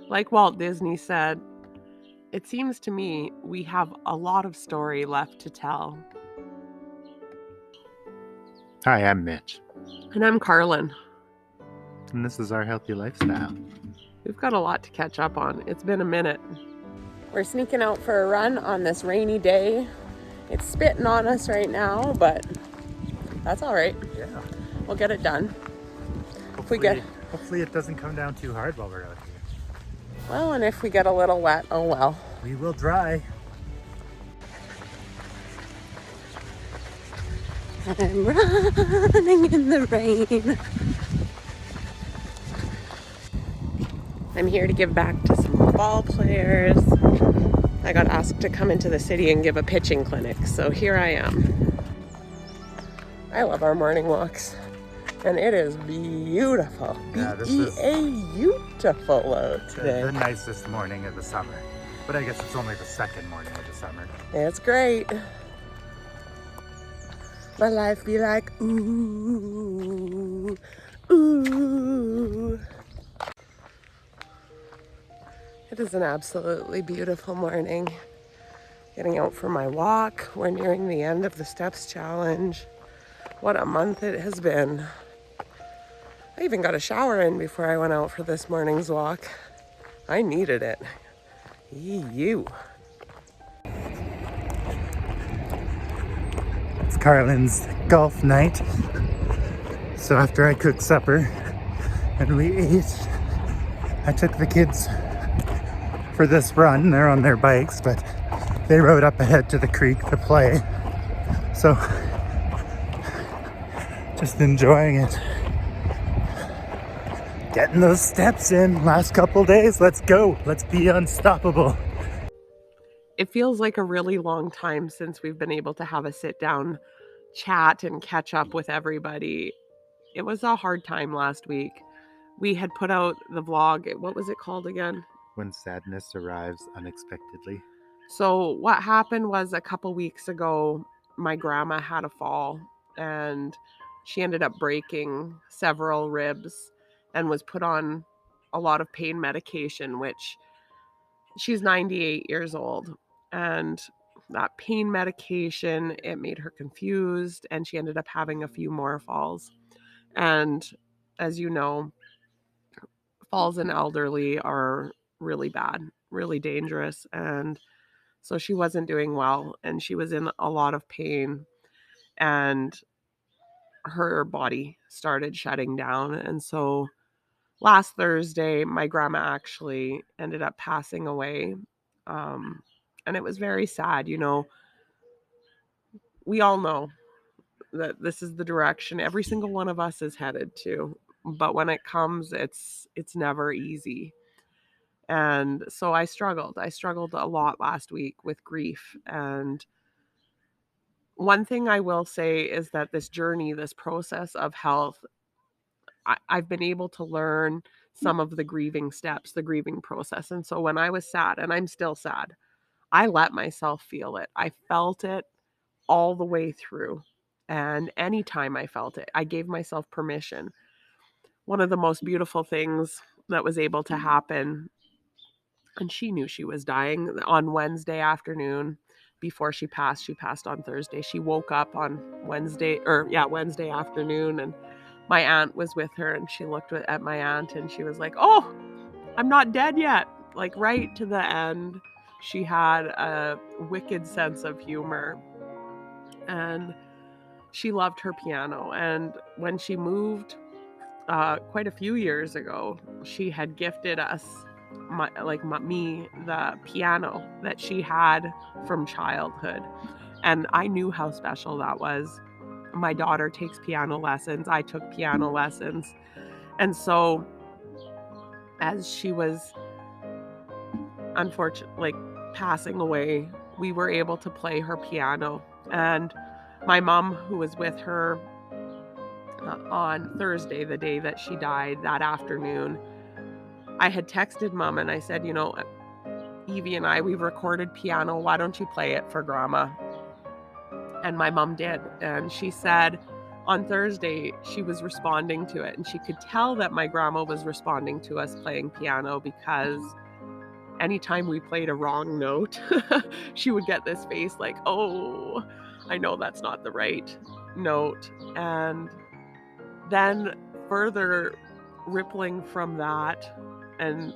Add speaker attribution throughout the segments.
Speaker 1: Like Walt Disney said, it seems to me we have a lot of story left to tell.
Speaker 2: Hi, I'm Mitch,
Speaker 1: And I'm Carlynn.
Speaker 2: and this is our healthy lifestyle.
Speaker 1: We've got a lot to catch up on. It's been a minute. We're sneaking out for a run on this rainy day. It's spitting on us right now, but that's all right.
Speaker 2: Yeah.
Speaker 1: We'll get it done.
Speaker 2: Hopefully it doesn't come down too hard while we're out here.
Speaker 1: Well, and if we get a little wet, oh well.
Speaker 2: We will dry.
Speaker 1: I'm running in the rain. I'm here to give back to some ball players. I got asked to come into the city and give a pitching clinic, so here I am. I love our morning walks, and it is beautiful.
Speaker 2: Yeah, this is
Speaker 1: beautiful out today.
Speaker 2: the nicest morning of the summer. But I guess it's only the second morning of the summer.
Speaker 1: It's great. My life be like, ooh, ooh. It is an absolutely beautiful morning. Getting out for my walk. We're nearing the end of the Steps Challenge. What a month it has been. I even got a shower in before I went out for this morning's walk. I needed it. You.
Speaker 2: It's Carlynn's golf night. So after I cooked supper and we ate, I took the kids for this run. They're on their bikes, but they rode up ahead to the creek to play. So just enjoying it. Getting those steps in last couple days. Let's go. Let's be unstoppable.
Speaker 1: It feels like a really long time since we've been able to have a sit down chat and catch up with everybody. It was a hard time last week. We had put out the vlog. What was it called again?
Speaker 2: When sadness arrives unexpectedly.
Speaker 1: So what happened was a couple weeks ago, my grandma had a fall and she ended up breaking several ribs and was put on a lot of pain medication, which she's 98 years old. And that pain medication, it made her confused and she ended up having a few more falls. And as you know, falls in elderly are really bad, really dangerous. And so she wasn't doing well and she was in a lot of pain and her body started shutting down. And so last Thursday, my grandma actually ended up passing away. And it was very sad. You know, we all know that this is the direction every single one of us is headed to. But when it comes, it's never easy. And so I struggled a lot last week with grief. And one thing I will say is that this journey, this process of health, I've been able to learn some of the grieving steps, the grieving process. And so when I was sad, and I'm still sad, I let myself feel it. I felt it all the way through. And anytime I felt it, I gave myself permission. One of the most beautiful things that was able to happen, and she knew she was dying on Wednesday afternoon before she passed on Thursday. She woke up on Wednesday afternoon, and my aunt was with her, and she looked at my aunt and she was like, "Oh, I'm not dead yet." Like right to the end, she had a wicked sense of humor and she loved her piano. And when she moved quite a few years ago, she had gifted us, me, the piano that she had from childhood. And I knew how special that was. My daughter takes piano lessons. I took piano lessons. And so as she was unfortunately passing away, we were able to play her piano. And my mom, who was with her on Thursday, the day that she died, that afternoon, I had texted Mom and I said, you know, Evie and I, we've recorded piano. Why don't you play it for Grandma? And my mom did. And she said, on Thursday, she was responding to it, and she could tell that my grandma was responding to us playing piano because anytime we played a wrong note, she would get this face like, oh, I know that's not the right note. And then further rippling from that and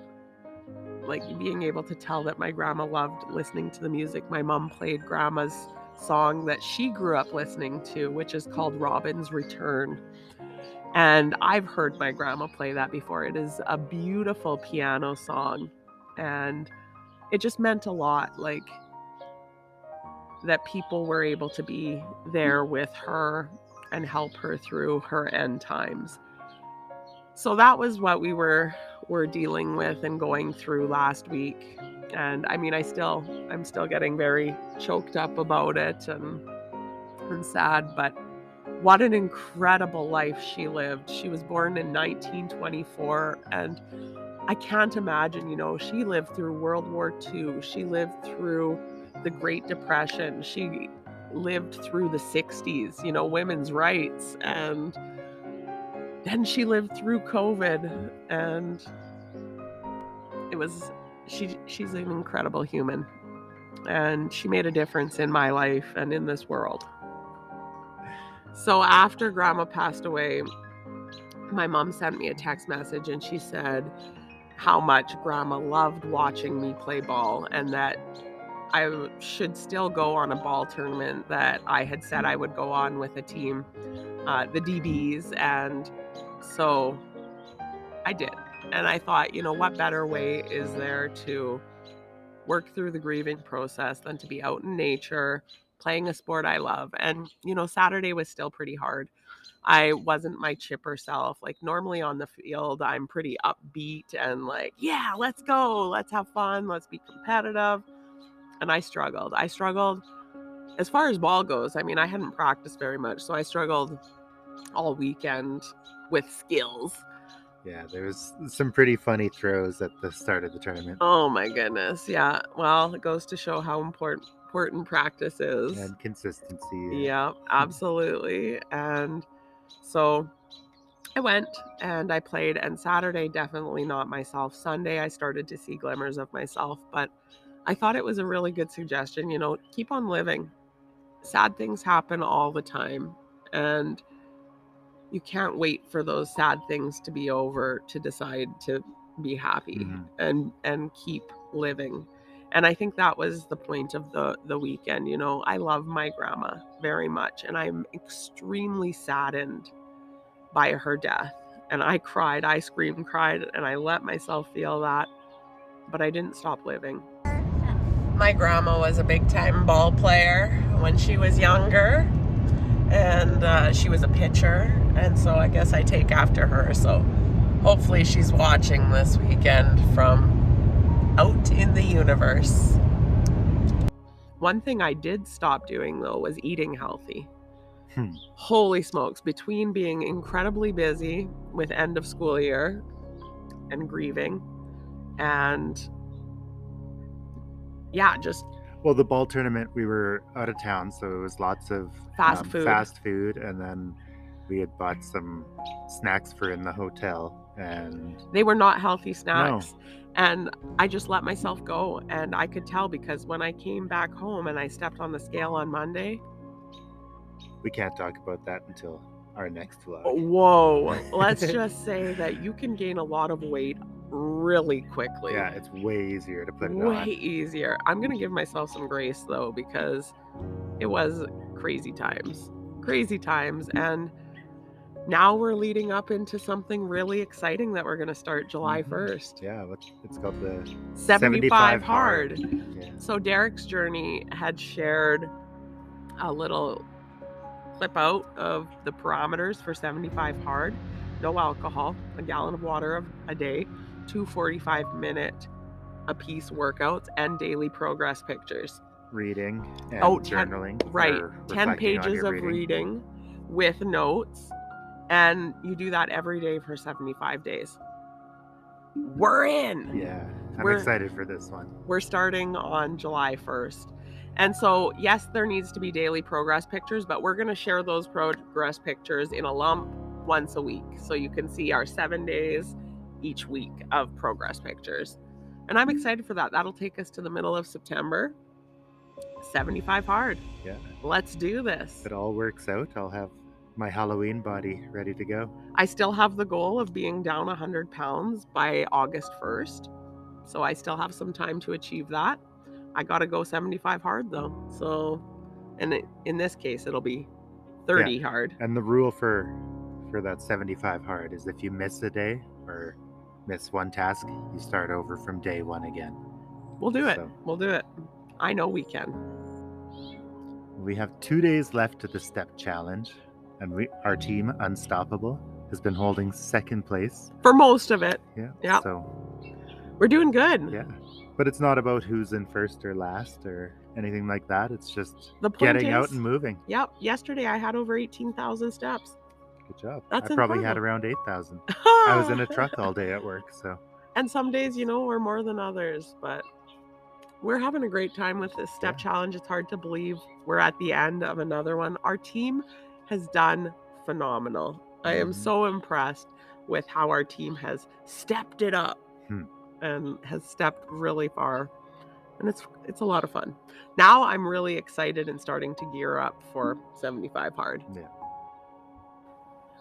Speaker 1: like being able to tell that my grandma loved listening to the music, my mom played grandma's song that she grew up listening to, which is called Robin's Return. And I've heard my grandma play that before. It is a beautiful piano song. And it just meant a lot, like that people were able to be there with her and help her through her end times. So that was what we were dealing with and going through last week. And I mean, I'm still getting very choked up about it and sad, but what an incredible life she lived. She was born in 1924, and I can't imagine, she lived through World War II. She lived through the Great Depression. She lived through the 60s, women's rights. And then she lived through COVID. And she's an incredible human. And she made a difference in my life and in this world. So after Grandma passed away, my mom sent me a text message and she said how much Grandma loved watching me play ball and that I should still go on a ball tournament that I had said I would go on with a team, the DBs. And so I did. And I thought, what better way is there to work through the grieving process than to be out in nature, playing a sport I love. And, Saturday was still pretty hard. I wasn't my chipper self. Like normally on the field, I'm pretty upbeat and like, yeah, let's go. Let's have fun. Let's be competitive. And I struggled. As far as ball goes. I mean, I hadn't practiced very much. So I struggled all weekend with skills.
Speaker 2: Yeah, there was some pretty funny throws at the start of the tournament.
Speaker 1: Oh my goodness. Yeah. Well, it goes to show how important practice is.
Speaker 2: And consistency.
Speaker 1: Yeah, absolutely. And so I went and I played, and Saturday, definitely not myself. Sunday, I started to see glimmers of myself, but I thought it was a really good suggestion, keep on living. Sad things happen all the time, and you can't wait for those sad things to be over to decide to be happy and keep living. And I think that was the point of the weekend. I love my grandma very much, and I'm extremely saddened by her death. And I cried, I screamed, cried, and I let myself feel that, but I didn't stop living. My grandma was a big-time ball player when she was younger, and she was a pitcher, and so I guess I take after her. So hopefully she's watching this weekend from out in the universe. One thing I did stop doing, though, was eating healthy. Holy smokes, between being incredibly busy with end of school year and grieving and
Speaker 2: well, the ball tournament, we were out of town, so it was lots of fast food, and then we had bought some snacks for in the hotel, and
Speaker 1: they were not healthy snacks. No. And I just let myself go, and I could tell because when I came back home and I stepped on the scale on Monday.
Speaker 2: We can't talk about that until our next vlog.
Speaker 1: Whoa. Let's just say that you can gain a lot of weight really quickly.
Speaker 2: Yeah, it's way easier to put it on.
Speaker 1: Way easier. I'm going to give myself some grace, though, because it was crazy times. Crazy times. And now we're leading up into something really exciting that we're going to start July 1st.
Speaker 2: Yeah, it's called the
Speaker 1: 75 Hard.
Speaker 2: Yeah.
Speaker 1: So Derek's Journey had shared a little clip out of the parameters for 75 Hard. No alcohol, a gallon of water a day, 2 45-minute a piece workouts, and daily progress pictures.
Speaker 2: Reading and journaling.
Speaker 1: Right. 10 pages of reading with notes. And you do that every day for 75 days. We're in.
Speaker 2: Yeah, I'm excited for this one.
Speaker 1: We're starting on July 1st. And so, yes, there needs to be daily progress pictures, but we're going to share those progress pictures in a lump once a week. So you can see our 7 days each week of progress pictures. And I'm excited for that. That'll take us to the middle of September. 75 hard.
Speaker 2: Yeah.
Speaker 1: Let's do this.
Speaker 2: If it all works out, I'll have my Halloween body ready to go.
Speaker 1: I still have the goal of being down 100 pounds by August 1st. So I still have some time to achieve that. I got to go 75 hard though. So, and in this case, it'll be 30 hard.
Speaker 2: And the rule for that 75 hard is if you miss a day or miss one task, you start over from day one again.
Speaker 1: We'll do it. We'll do it. I know we can.
Speaker 2: We have 2 days left to the step challenge, and our team, Unstoppable, has been holding second place.
Speaker 1: For most of it.
Speaker 2: Yeah. So
Speaker 1: we're doing good.
Speaker 2: Yeah. But it's not about who's in first or last or anything like that. It's just getting out and moving.
Speaker 1: Yep. Yesterday I had over 18,000 steps.
Speaker 2: Good job.
Speaker 1: That's
Speaker 2: I probably had around 8,000. I was in a truck all day at work, so.
Speaker 1: And some days, we're more than others, but we're having a great time with this step challenge. It's hard to believe we're at the end of another one. Our team has done phenomenal. I am so impressed with how our team has stepped it up and has stepped really far. And it's a lot of fun. Now I'm really excited and starting to gear up for 75 hard.
Speaker 2: Yeah.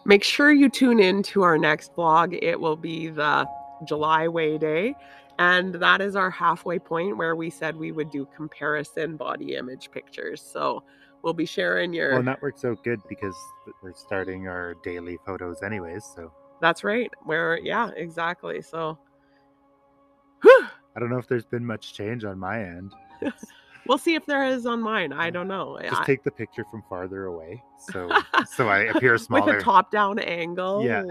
Speaker 1: Make sure you tune in to our next vlog. It will be the July weigh day. And that is our halfway point where we said we would do comparison body image pictures. So we'll be sharing your...
Speaker 2: Well, and that works out good because we're starting our daily photos anyways, so...
Speaker 1: That's right. Yeah, exactly. So...
Speaker 2: I don't know if there's been much change on my end.
Speaker 1: We'll see if there is on mine. I don't know.
Speaker 2: Just take the picture from farther away, so I appear smaller.
Speaker 1: With a top-down angle.
Speaker 2: Yeah,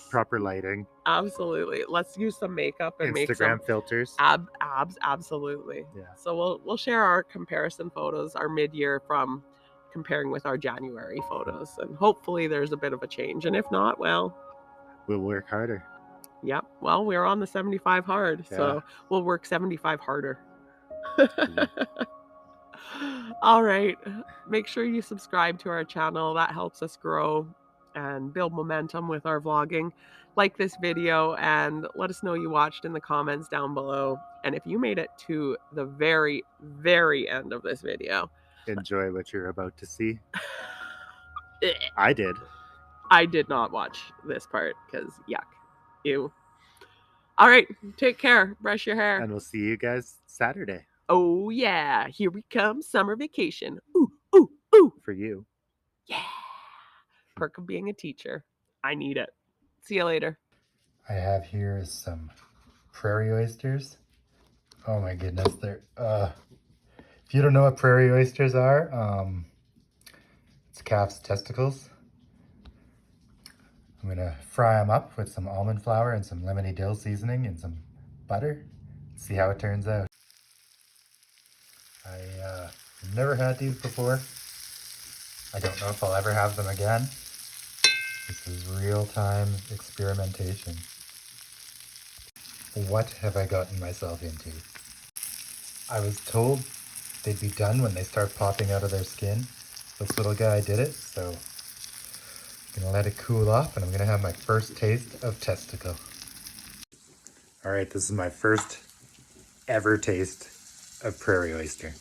Speaker 2: proper lighting.
Speaker 1: Absolutely. Let's use some makeup and make some
Speaker 2: Instagram filters.
Speaker 1: Abs, absolutely.
Speaker 2: Yeah.
Speaker 1: So we'll share our comparison photos, our mid-year from comparing with our January photos, and hopefully there's a bit of a change. And if not, well,
Speaker 2: we'll work harder.
Speaker 1: Yep. Well, we're on the 75 hard, so we'll work 75 harder. All right. Make sure you subscribe to our channel. That helps us grow and build momentum with our vlogging. Like this video and let us know you watched in the comments down below. And if you made it to the very, very end of this video,
Speaker 2: enjoy what you're about to see. I did.
Speaker 1: I did not watch this part because yuck. Ew. All right. Take care. Brush your hair.
Speaker 2: And we'll see you guys Saturday.
Speaker 1: Oh, yeah. Here we come. Summer vacation. Ooh, ooh, ooh.
Speaker 2: For you.
Speaker 1: Yeah. Perk of being a teacher. I need it. See you later.
Speaker 2: I have here some prairie oysters. Oh my goodness. They're, if you don't know what prairie oysters are, it's calf's testicles. I'm going to fry them up with some almond flour and some lemony dill seasoning and some butter. See how it turns out. I've never had these before. I don't know if I'll ever have them again. This is real-time experimentation. What have I gotten myself into? I was told they'd be done when they start popping out of their skin. This little guy did it, so I'm gonna let it cool off and I'm gonna have my first taste of testicle. All right, this is my first ever taste of prairie oyster.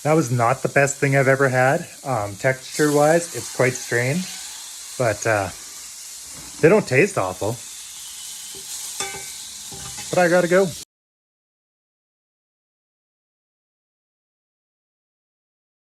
Speaker 2: That was not the best thing I've ever had. Texture-wise, it's quite strange, but they don't taste awful. But I gotta go.